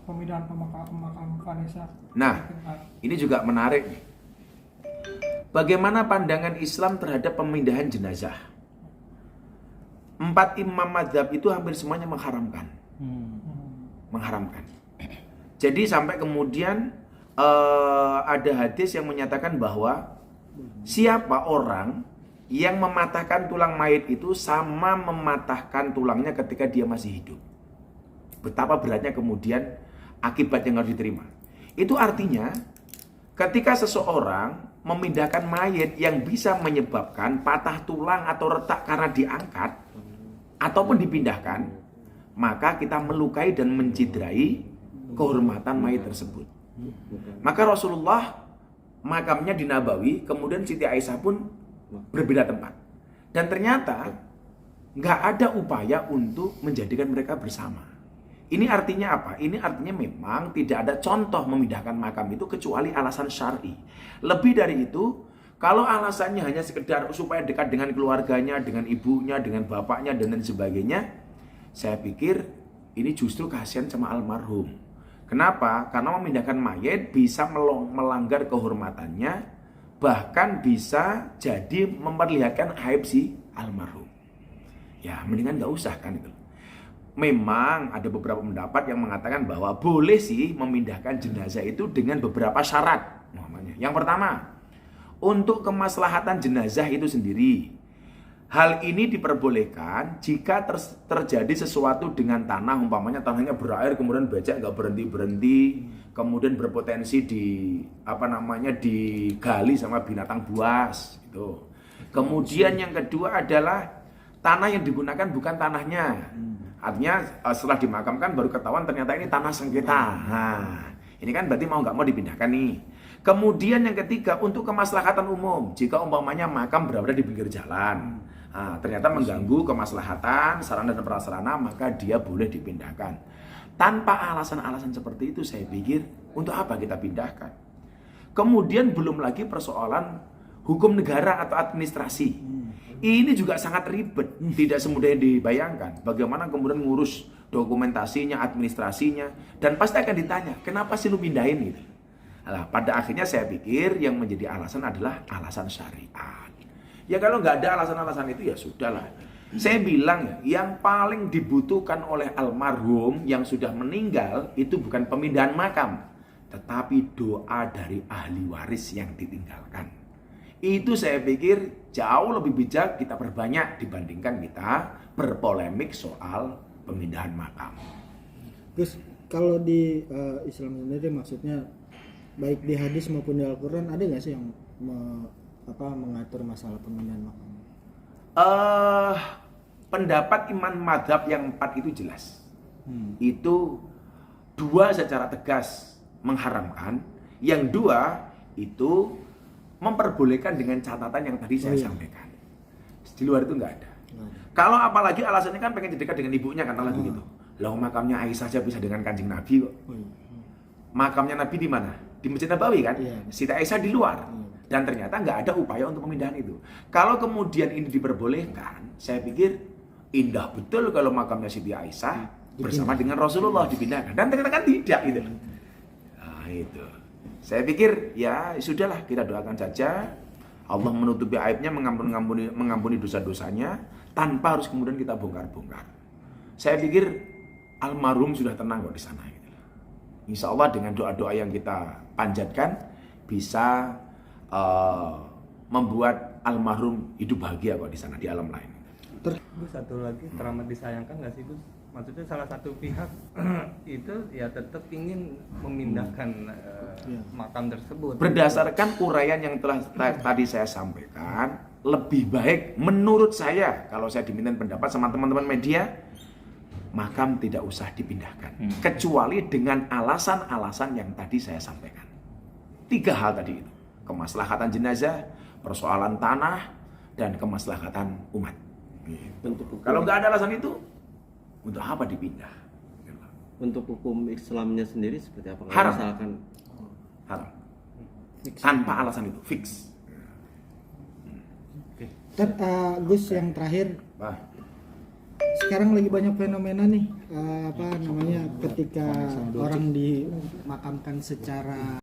pemindahan pemakaman Vanessa. Nah, ini juga menarik nih. Bagaimana pandangan Islam terhadap pemindahan jenazah? 4 imam mazhab itu hampir semuanya mengharamkan. Mengharamkan. Jadi sampai kemudian ada hadis yang menyatakan bahwa siapa orang yang mematahkan tulang mayit itu sama mematahkan tulangnya ketika dia masih hidup. Betapa beratnya kemudian akibat yang harus diterima. Itu artinya ketika seseorang memindahkan mayit yang bisa menyebabkan patah tulang atau retak karena diangkat ataupun dipindahkan, maka kita melukai dan mencederai kehormatan mayit tersebut. Maka Rasulullah makamnya di Nabawi, kemudian Siti Aisyah pun berbeda tempat. Dan ternyata nggak ada upaya untuk menjadikan mereka bersama. Ini artinya apa? Ini artinya memang tidak ada contoh memindahkan makam itu kecuali alasan syar'i. Lebih dari itu, kalau alasannya hanya sekedar supaya dekat dengan keluarganya, dengan ibunya, dengan bapaknya, dan lain sebagainya, saya pikir ini justru kasihan sama almarhum. Kenapa? Karena memindahkan mayit bisa melanggar kehormatannya, bahkan bisa jadi memperlihatkan aib si almarhum. Ya, mendingan nggak usah kan itu. Memang ada beberapa pendapat yang mengatakan bahwa boleh sih memindahkan jenazah itu dengan beberapa syarat. Yang pertama, untuk kemaslahatan jenazah itu sendiri. Hal ini diperbolehkan jika terjadi sesuatu dengan tanah, umpamanya tanahnya berair kemudian becek nggak berhenti, kemudian berpotensi digali sama binatang buas itu. Kemudian yang kedua adalah tanah yang digunakan bukan tanahnya. Artinya setelah dimakamkan baru ketahuan ternyata ini tanah sengketa. Nah, ini kan berarti mau nggak mau dipindahkan nih. Kemudian yang ketiga, untuk kemaslahatan umum. Jika umpamanya makam berada di pinggir jalan, ternyata mengganggu kemaslahatan sarana dan prasarana, maka dia boleh dipindahkan. Tanpa alasan-alasan seperti itu, saya pikir untuk apa kita pindahkan? Kemudian belum lagi persoalan hukum negara atau administrasi. Ini juga sangat ribet, tidak semudah yang dibayangkan. Bagaimana kemudian ngurus dokumentasinya, administrasinya, dan pasti akan ditanya, kenapa sih lu pindahin gitu? Nah, pada akhirnya saya pikir yang menjadi alasan adalah alasan syariat. Ya kalau nggak ada alasan-alasan itu ya sudahlah. Saya bilang ya, yang paling dibutuhkan oleh almarhum yang sudah meninggal itu bukan pemindahan makam, tetapi doa dari ahli waris yang ditinggalkan. Itu saya pikir jauh lebih bijak kita perbanyak dibandingkan kita berpolemik soal pemindahan makam. Terus kalau di Islam sendiri maksudnya baik di hadis maupun di Al-Quran ada nggak sih yang mengatur masalah pemindahan makam? Pendapat imam madhab yang 4 itu jelas. Itu 2 secara tegas mengharamkan, yang 2 itu memperbolehkan dengan catatan yang tadi saya sampaikan. Di luar itu nggak ada. Kalau apalagi alasannya kan pengen dekat dengan ibunya kan lagi gitu. Lah makamnya Aisyah saja bisa dengan Kanjeng Nabi kok. Makamnya Nabi di mana? Di Masjid Nabawi kan? Siti Aisyah di luar. Dan ternyata nggak ada upaya untuk pemindahan itu. Kalau kemudian ini diperbolehkan, saya pikir indah betul kalau makamnya Siti Aisyah bersama dengan Rasulullah dipindahkan. Dan ternyata kan tidak gitu. Nah itu. Saya pikir ya sudahlah, kita doakan saja Allah menutupi aibnya, mengampuni dosa-dosanya tanpa harus kemudian kita bongkar-bongkar. Saya pikir almarhum sudah tenang kok di sana. Insya Allah dengan doa-doa yang kita panjatkan bisa membuat almarhum hidup bahagia kok di sana di alam lain. Gus, satu lagi teramat disayangkan nggak sih Gus? Maksudnya salah satu pihak itu ya tetap ingin memindahkan makam tersebut. Berdasarkan uraian yang telah tadi saya sampaikan, lebih baik menurut saya kalau saya diminta pendapat sama teman-teman media, makam tidak usah dipindahkan, kecuali dengan alasan-alasan yang tadi saya sampaikan. 3 hal tadi itu: kemaslahatan jenazah, persoalan tanah, dan kemaslahatan umat. Kalau nggak ada alasan itu, untuk apa dipindah? Untuk hukum Islamnya sendiri seperti apa? Haram. Misalkan Haram. Tanpa alasan itu fix. Gus, yang terakhir, sekarang lagi banyak fenomena nih apa namanya ketika orang dimakamkan secara